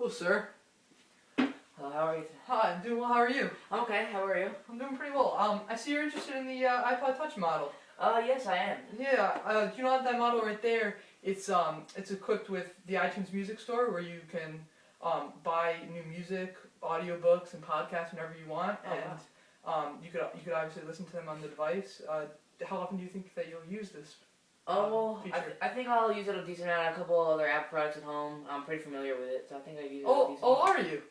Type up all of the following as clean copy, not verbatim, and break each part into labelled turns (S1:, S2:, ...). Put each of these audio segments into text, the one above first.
S1: Hello, sir.
S2: Hello, how are you?
S1: Hi, I'm doing well. How are you?
S2: I'm okay, how are you?
S1: I'm doing pretty well. I see you're interested in the iPod Touch model.
S2: Yes, I am.
S1: Yeah. You know that model right there? It's equipped with the iTunes Music Store, where you can buy new music, audiobooks, and podcasts whenever you want, you could obviously listen to them on the device. How often do you think that you'll use this? Feature?
S2: I think I'll use it a decent amount. A couple other app products at home. I'm pretty familiar with it, so I think I use it a decent amount.
S1: Are you?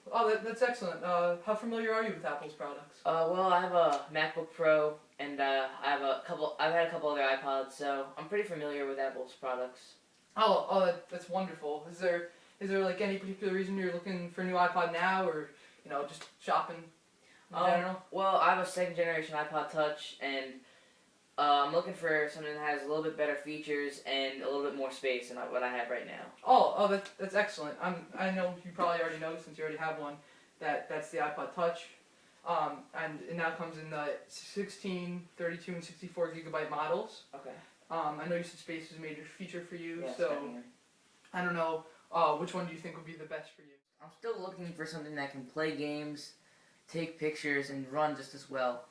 S1: That's excellent. How familiar are you with Apple's products?
S2: Well, I have a MacBook Pro, and I've had a couple other iPods, so I'm pretty familiar with Apple's products.
S1: That's wonderful. Is there like any particular reason you're looking for a new iPod now, or just shopping in general?
S2: Well, I have a second generation iPod Touch, and I'm looking for something that has a little bit better features and a little bit more space than what I have right now.
S1: That's excellent. I know you probably already know, since you already have one, that's the iPod Touch, and it now comes in the 16, 32, and 64 gigabyte models.
S2: Okay.
S1: I know you said space is a major feature for you,
S2: Yeah,
S1: so I don't know. Which one do you think would be the best for you?
S2: I'm still looking for something that can play games, take pictures, and run just as well.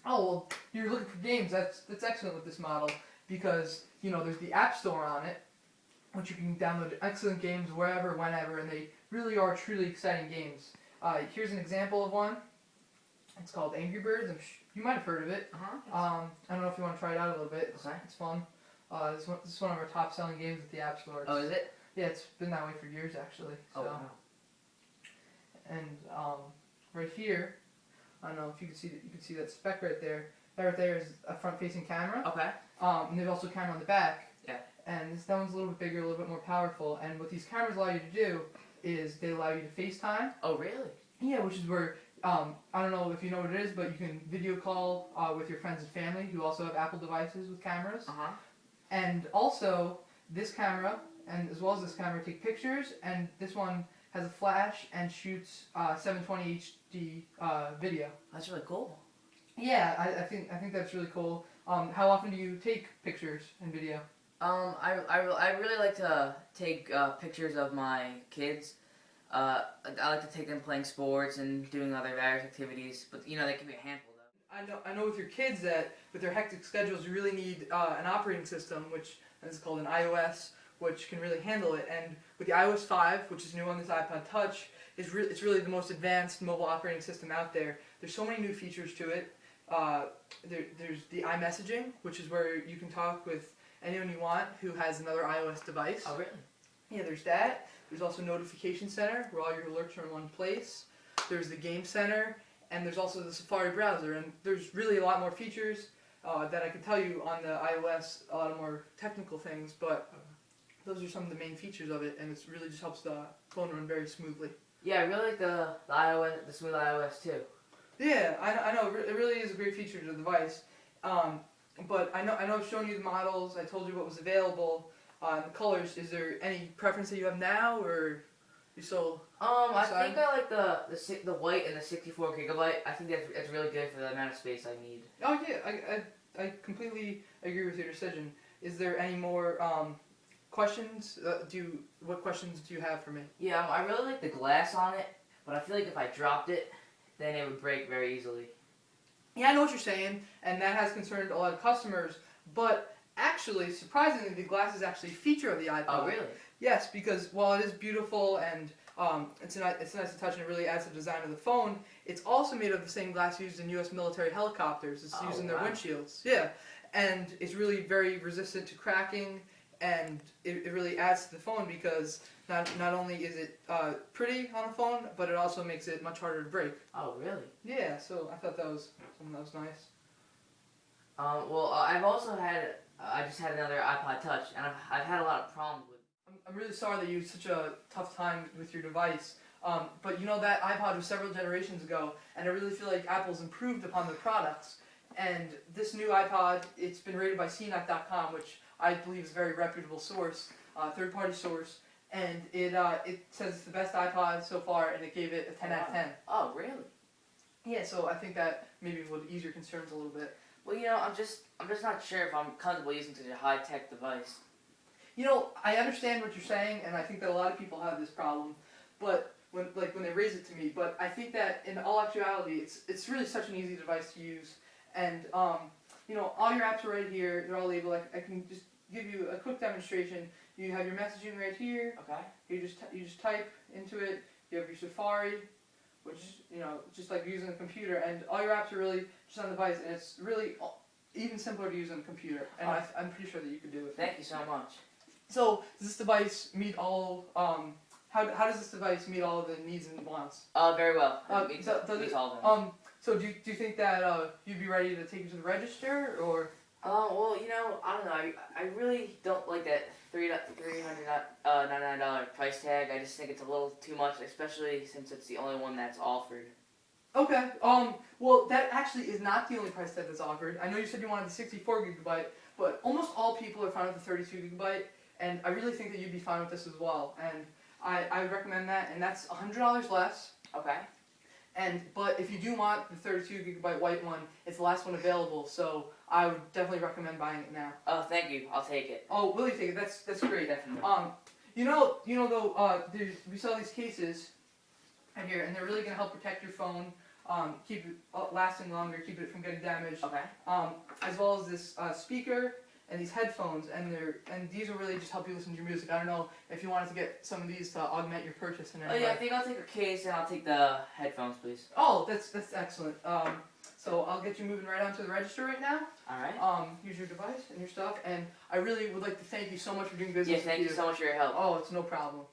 S1: Oh, well, you're looking for games. That's excellent with this model, because there's the App Store on it, which you can download excellent games wherever, whenever, and they really are truly exciting games. Here's an example of one. It's called Angry Birds. You might have heard of it. I don't know if you want to try it out a little bit. It's fun. This is one of our top selling games at the App Store.
S2: Oh, is it?
S1: Yeah, it's been that way for years, actually. So.
S2: Oh, wow.
S1: And right here, I don't know if you can see that speck right there. That right there is a front-facing camera.
S2: Okay.
S1: And there's also a camera on the back.
S2: Yeah.
S1: And that one's a little bit bigger, a little bit more powerful. And what these cameras allow you to do is they allow you to FaceTime.
S2: Oh, really?
S1: Yeah, which is where I don't know if you know what it is, but you can video call with your friends and family who also have Apple devices with cameras. And also, this camera, and as well as this camera, take pictures, and this one has a flash and shoots 720 HD video.
S2: That's really cool.
S1: Yeah, I think that's really cool. How often do you take pictures and video?
S2: I really like to take pictures of my kids. I like to take them playing sports and doing other various activities, but they can be a handful though.
S1: I know with your kids that with their hectic schedules, you really need an operating system, which is called an iOS, which can really handle it. And with the iOS 5, which is new on this iPod Touch, it's really the most advanced mobile operating system out there. There's so many new features to it. There's the iMessaging, which is where you can talk with anyone you want who has another iOS device.
S2: Oh, really?
S1: Yeah, there's that. There's also Notification Center, where all your alerts are in one place. There's the Game Center, and there's also the Safari browser. And there's really a lot more features that I can tell you on the iOS, a lot of more technical things, but those are some of the main features of it, and it really just helps the phone run very smoothly.
S2: Yeah, I really like the iOS, the smooth iOS too.
S1: Yeah, I know. It really is a great feature to the device. But I know I've shown you the models. I told you what was available. The colors. Is there any preference that you have now, or you still?
S2: I think I like the white and the 64 gigabyte. I think that's really good for the amount of space I need.
S1: Oh yeah, I completely agree with your decision. Is there any more questions? What questions do you have for me?
S2: Yeah, I really like the glass on it, but I feel like if I dropped it, then it would break very easily.
S1: Yeah, I know what you're saying, and that has concerned a lot of customers, but actually, surprisingly, the glass is actually a feature of the iPod.
S2: Oh, really?
S1: Yes, because while it is beautiful and it's nice to touch and it really adds to the design of the phone, it's also made of the same glass used in U.S. military helicopters. It's used in their windshields. Yeah, and it's really very resistant to cracking, and it really adds to the phone because not only is it pretty on a phone, but it also makes it much harder to break.
S2: Oh, really?
S1: Yeah, so I thought that was nice.
S2: Well, I've also had, I just had another iPod Touch, and I've had a lot of problems with it.
S1: I'm really sorry that you had such a tough time with your device, but that iPod was several generations ago, and I really feel like Apple's improved upon their products. And this new iPod, it's been rated by CNET.com, which I believe is a very reputable source, third-party source, and it says it's the best iPod so far, and it gave it a 10 out of 10.
S2: Oh, really?
S1: Yeah, so I think that maybe would ease your concerns a little bit.
S2: Well, I'm just not sure if I'm comfortable using such a high-tech device.
S1: I understand what you're saying, and I think that a lot of people have this problem, but when they raise it to me. But I think that in all actuality, it's really such an easy device to use, and you know, all your apps are right here. They're all labeled. I can just give you a quick demonstration. You have your messaging right here.
S2: Okay.
S1: You just type into it. You have your Safari, which you know, just like using a computer, and all your apps are really just on the device, and it's really even simpler to use on a computer. And I'm pretty sure that you could do it.
S2: Thank you so much.
S1: So does this device meet all? How does this device meet all of the needs and wants?
S2: Very well.
S1: Does it,
S2: all of them.
S1: So do you think that you'd be ready to take it to the register, or?
S2: Well, you know, I don't know. I really don't like that $399 price tag. I just think it's a little too much, especially since it's the only one that's offered.
S1: Okay. Well, that actually is not the only price tag that's offered. I know you said you wanted the 64 gigabyte, but almost all people are fine with the 32 gigabyte, and I really think that you'd be fine with this as well. And I would recommend that, and that's $100 less.
S2: Okay.
S1: But if you do want the 32 gigabyte white one, it's the last one available, so I would definitely recommend buying it now.
S2: Oh, thank you. I'll take it.
S1: Oh, will you take it? That's great.
S2: Definitely.
S1: You know though, we sell these cases right here, and they're really gonna help protect your phone, keep it lasting longer, keep it from getting damaged.
S2: Okay.
S1: As well as this speaker and these headphones, and these will really just help you listen to your music. I don't know if you wanted to get some of these to augment your purchase and
S2: Oh
S1: everything.
S2: yeah, I think I'll take a case and I'll take the headphones, please.
S1: Oh, that's excellent. So I'll get you moving right onto the register right now.
S2: All right.
S1: Use your device and your stuff, and I really would like to thank you so much for doing business
S2: Yeah,
S1: with
S2: thank you so much for your help.
S1: Oh, it's no problem.